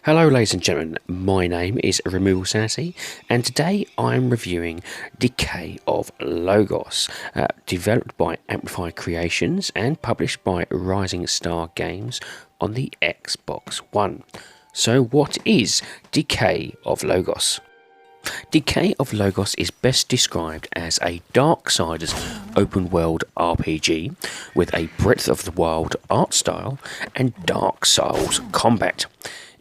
Hello ladies and gentlemen, my name is Removal Sanity and today I'm reviewing Decay of Logos, developed by Amplify Creations and published by Rising Star Games on the Xbox One. So what is Decay of Logos? Decay of Logos is best described as a Darksiders open world RPG with a breadth of the wild art style and Dark Souls combat.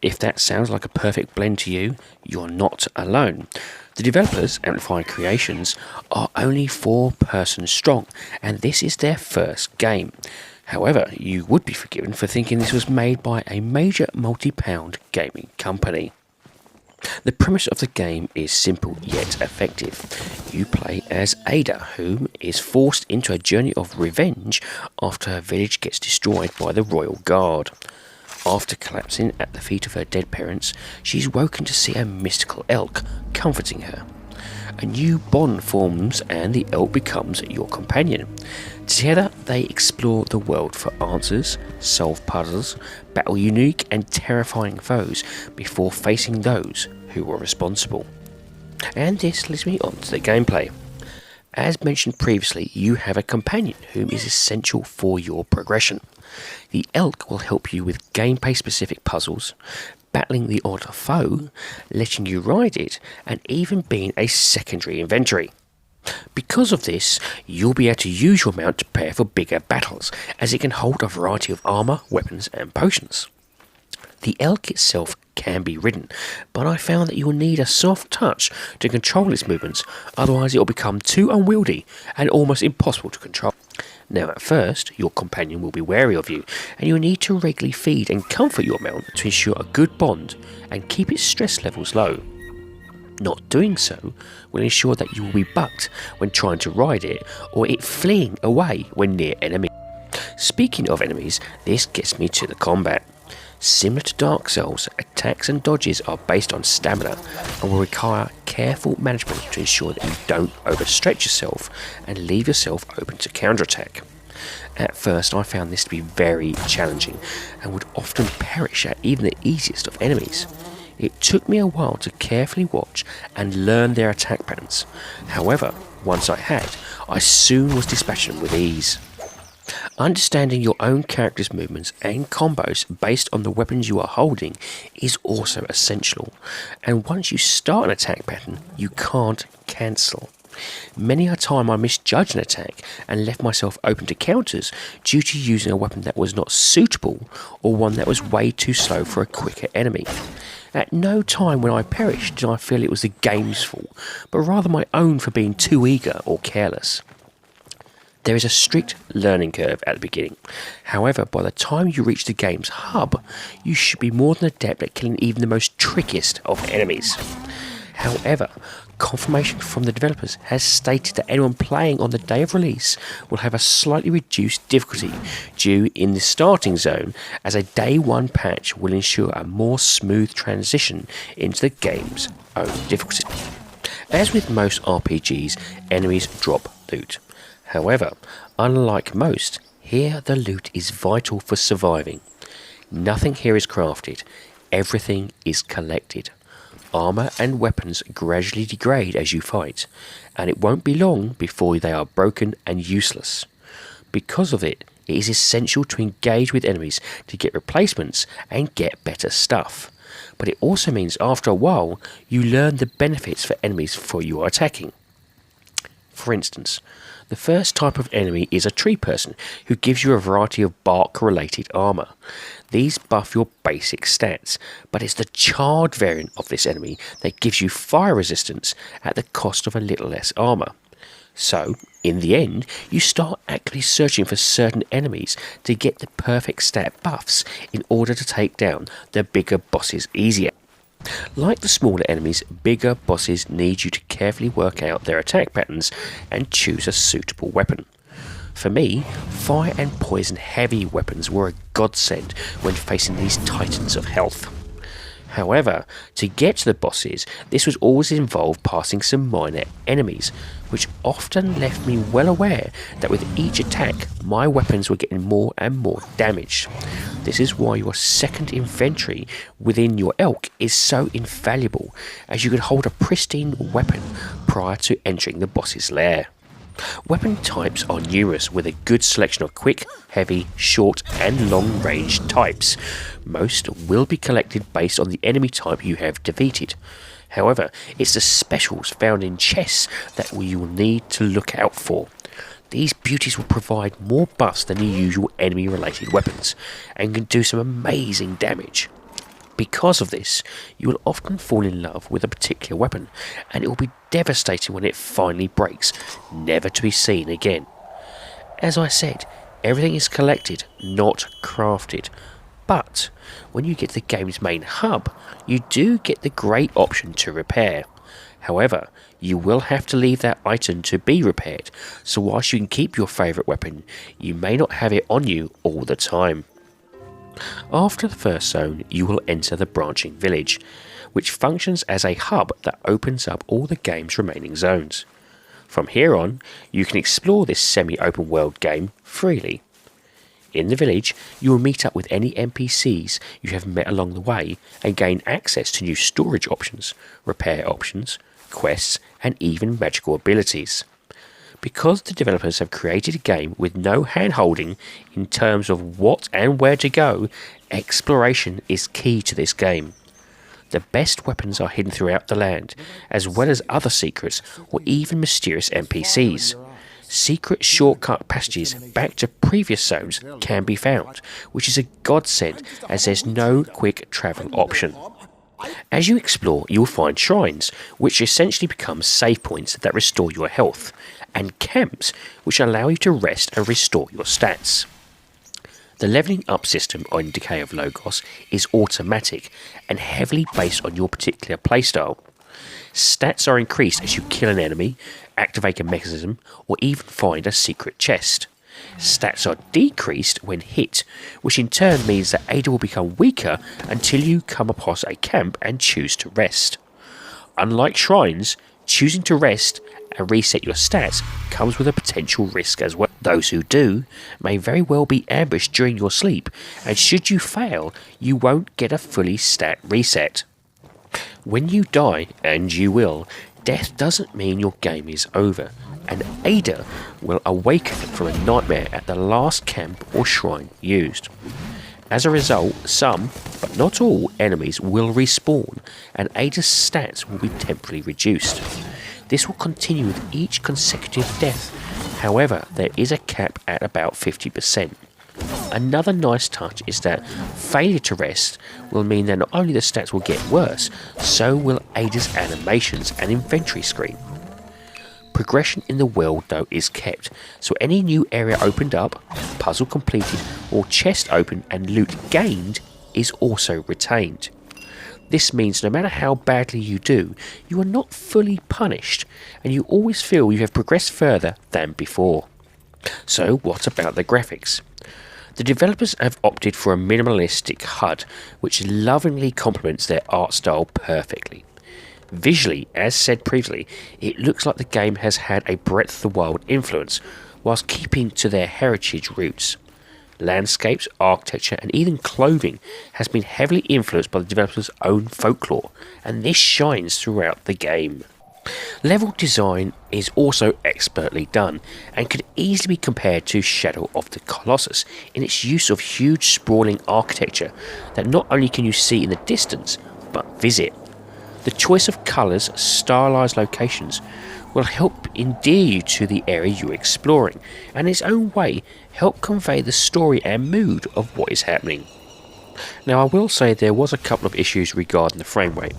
If that sounds like a perfect blend to you, you're not alone. The developers, Amplify Creations, are only 4 persons strong, and this is their first game. However, you would be forgiven for thinking this was made by a major multi-pound gaming company. The premise of the game is simple yet effective. You play as Ada, who is forced into a journey of revenge after her village gets destroyed by the Royal Guard. After collapsing at the feet of her dead parents, she's woken to see a mystical elk comforting her. A new bond forms and the elk becomes your companion. Together they explore the world for answers, solve puzzles, battle unique and terrifying foes before facing those who were responsible. And this leads me on to the gameplay. As mentioned previously, you have a companion whom is essential for your progression. The elk will help you with gameplay specific puzzles, battling the odd foe, letting you ride it, and even being a secondary inventory. Because of this, you'll be able to use your mount to prepare for bigger battles, as it can hold a variety of armour, weapons and potions. The elk itself can be ridden, but I found that you will need a soft touch to control its movements, otherwise it will become too unwieldy and almost impossible to control. Now at first, your companion will be wary of you, and you'll need to regularly feed and comfort your mount to ensure a good bond and keep its stress levels low. Not doing so will ensure that you will be bucked when trying to ride it, or it fleeing away when near enemies. Speaking of enemies, this gets me to the combat. Similar to Dark Souls, attacks and dodges are based on stamina and will require careful management to ensure that you don't overstretch yourself and leave yourself open to counterattack. At first I found this to be very challenging and would often perish at even the easiest of enemies. It took me a while to carefully watch and learn their attack patterns. However, once I had, I soon was dispatching them with ease. Understanding your own character's movements and combos based on the weapons you are holding is also essential, and once you start an attack pattern, you can't cancel. Many a time I misjudged an attack and left myself open to counters due to using a weapon that was not suitable or one that was way too slow for a quicker enemy. At no time when I perished did I feel it was the game's fault, but rather my own for being too eager or careless. There is a strict learning curve at the beginning. However, by the time you reach the game's hub, you should be more than adept at killing even the most trickiest of enemies. However, confirmation from the developers has stated that anyone playing on the day of release will have a slightly reduced difficulty due in the starting zone, as a day 1 patch will ensure a more smooth transition into the game's own difficulty. As with most RPGs, enemies drop loot. However, unlike most, here the loot is vital for surviving. Nothing here is crafted, everything is collected. Armour and weapons gradually degrade as you fight, and it won't be long before they are broken and useless. Because of it, it is essential to engage with enemies to get replacements and get better stuff. But it also means after a while, you learn the benefits for enemies for you are attacking. For instance, the first type of enemy is a tree person who gives you a variety of bark related armour. These buff your basic stats, but it's the charred variant of this enemy that gives you fire resistance at the cost of a little less armour. So, in the end, you start actively searching for certain enemies to get the perfect stat buffs in order to take down the bigger bosses easier. Like the smaller enemies, bigger bosses need you to carefully work out their attack patterns and choose a suitable weapon. For me, fire and poison heavy weapons were a godsend when facing these titans of health. However, to get to the bosses, this was always involved passing some minor enemies, which often left me well aware that with each attack, my weapons were getting more and more damage. This is why your second inventory within your elk is so invaluable, as you can hold a pristine weapon prior to entering the boss's lair. Weapon types are numerous, with a good selection of quick, heavy, short and long range types. Most will be collected based on the enemy type you have defeated. However, it's the specials found in chests that you will need to look out for. These beauties will provide more buffs than the usual enemy related weapons, and can do some amazing damage. Because of this, you will often fall in love with a particular weapon, and it will be devastating when it finally breaks, never to be seen again. As I said, everything is collected, not crafted. But when you get to the game's main hub, you do get the great option to repair. However, you will have to leave that item to be repaired, so whilst you can keep your favourite weapon, you may not have it on you all the time. After the first zone, you will enter the branching village, which functions as a hub that opens up all the game's remaining zones. From here on, you can explore this semi-open world game freely. In the village, you will meet up with any NPCs you have met along the way and gain access to new storage options, repair options, quests and even magical abilities. Because the developers have created a game with no hand-holding in terms of what and where to go, exploration is key to this game. The best weapons are hidden throughout the land, as well as other secrets or even mysterious NPCs. Secret shortcut passages back to previous zones can be found, which is a godsend as there's no quick travel option. As you explore, you will find shrines, which essentially become save points that restore your health, and camps, which allow you to rest and restore your stats. The levelling up system on Decay of Logos is automatic and heavily based on your particular playstyle. Stats are increased as you kill an enemy, activate a mechanism, or even find a secret chest. Stats are decreased when hit, which in turn means that Ada will become weaker until you come across a camp and choose to rest. Unlike shrines, choosing to rest and reset your stats comes with a potential risk as well. Those who do may very well be ambushed during your sleep, and should you fail, you won't get a fully stat reset. When you die, and you will, death doesn't mean your game is over, and Ada will awaken from a nightmare at the last camp or shrine used. As a result, some, but not all, enemies will respawn, and Ada's stats will be temporarily reduced. This will continue with each consecutive death, however there is a cap at about 50%. Another nice touch is that failure to rest will mean that not only the stats will get worse, so will Ada's animations and inventory screen. Progression in the world though is kept, so any new area opened up, puzzle completed or chest opened and loot gained is also retained. This means no matter how badly you do, you are not fully punished and you always feel you have progressed further than before. So what about the graphics? The developers have opted for a minimalistic HUD which lovingly complements their art style perfectly. Visually, as said previously, it looks like the game has had a Breath of the Wild influence, whilst keeping to their heritage roots. Landscapes, architecture and even clothing has been heavily influenced by the developers' own folklore, and this shines throughout the game. Level design is also expertly done, and could easily be compared to Shadow of the Colossus in its use of huge sprawling architecture that not only can you see in the distance, but visit. The choice of colours, stylised locations, will help endear you to the area you're exploring, and in its own way help convey the story and mood of what is happening. Now I will say there was a couple of issues regarding the frame rate.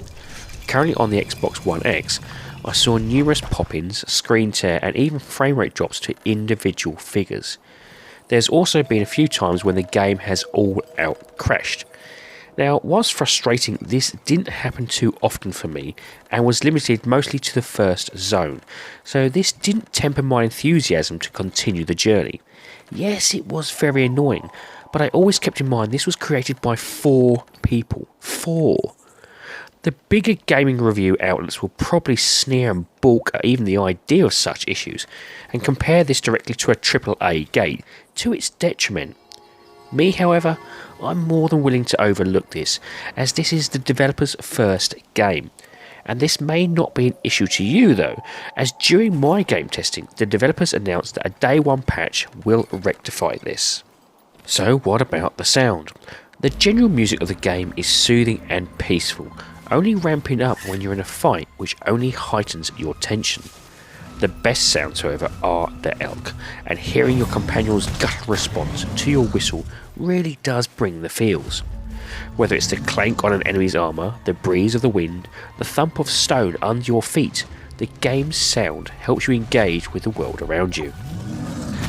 Currently on the Xbox One X, I saw numerous pop-ins, screen tear and even frame rate drops to individual figures. There's also been a few times when the game has all out crashed. Now, whilst frustrating, this didn't happen too often for me and was limited mostly to the first zone, so this didn't temper my enthusiasm to continue the journey. Yes, it was very annoying, but I always kept in mind this was created by 4 people. 4! The bigger gaming review outlets will probably sneer and balk at even the idea of such issues, and compare this directly to a AAA game, to its detriment. Me, however, I'm more than willing to overlook this, as this is the developer's first game. And this may not be an issue to you though, as during my game testing, the developers announced that a day one patch will rectify this. So what about the sound? The general music of the game is soothing and peaceful, only ramping up when you're in a fight, which only heightens your tension. The best sounds, however, are the elk, and hearing your companion's gut response to your whistle really does bring the feels. Whether it's the clank on an enemy's armour, the breeze of the wind, the thump of stone under your feet, the game's sound helps you engage with the world around you.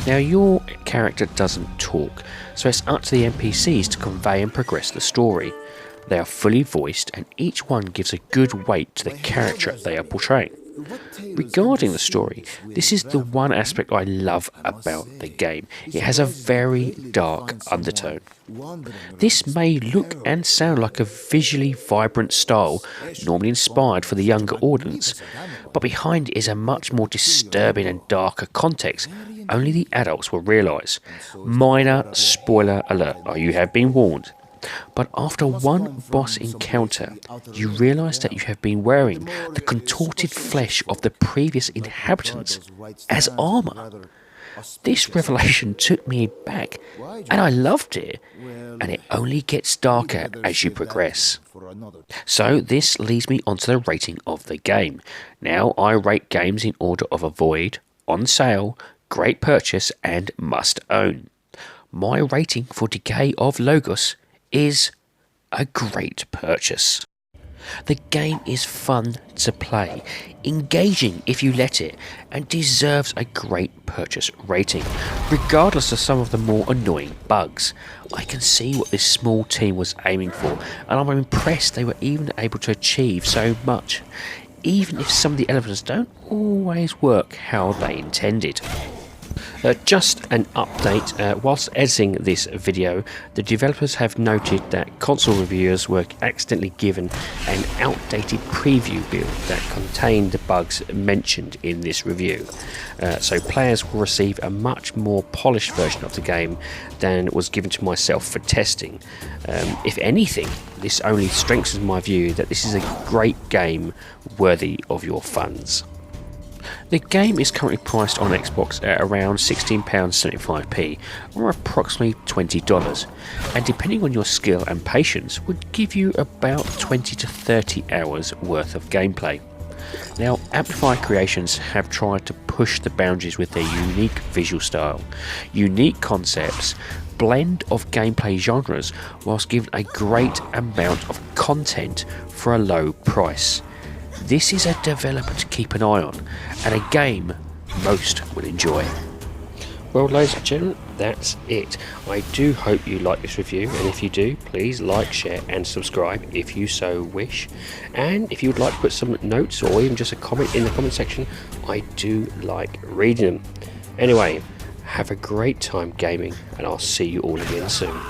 Now, your character doesn't talk, so it's up to the NPCs to convey and progress the story. They are fully voiced, and each one gives a good weight to the character they are portraying. Regarding the story, this is the one aspect I love about the game. It has a very dark undertone. This may look and sound like a visually vibrant style, normally inspired for the younger audience, but behind it is a much more disturbing and darker context only the adults will realise. Minor spoiler alert, you have been warned. But after one boss encounter, you realise that you have been wearing the contorted flesh of the previous inhabitants as armour. This revelation took me back, and I loved it, and it only gets darker as you progress. So this leads me onto the rating of the game. Now I rate games in order of avoid, on sale, great purchase and must own. My rating for Decay of Logos is a great purchase. The game is fun to play, engaging if you let it, and deserves a great purchase rating, regardless of some of the more annoying bugs. I can see what this small team was aiming for, and I'm impressed they were even able to achieve so much, even if some of the elements don't always work how they intended. Just an update, whilst editing this video, the developers have noted that console reviewers were accidentally given an outdated preview build that contained the bugs mentioned in this review. So players will receive a much more polished version of the game than was given to myself for testing. If anything, this only strengthens my view that this is a great game worthy of your funds. The game is currently priced on Xbox at around £16.75p, or approximately $20, and depending on your skill and patience would give you about 20 to 30 hours worth of gameplay. Now, Amplify Creations have tried to push the boundaries with their unique visual style, unique concepts, blend of gameplay genres, whilst giving a great amount of content for a low price. This is a developer to keep an eye on, and a game most will enjoy. Well, ladies and gentlemen, that's it. I do hope you like this review, and if you do, please like, share and subscribe if you so wish. And if you would like to put some notes or even just a comment in the comment section, I do like reading them. Anyway, have a great time gaming, and I'll see you all again soon.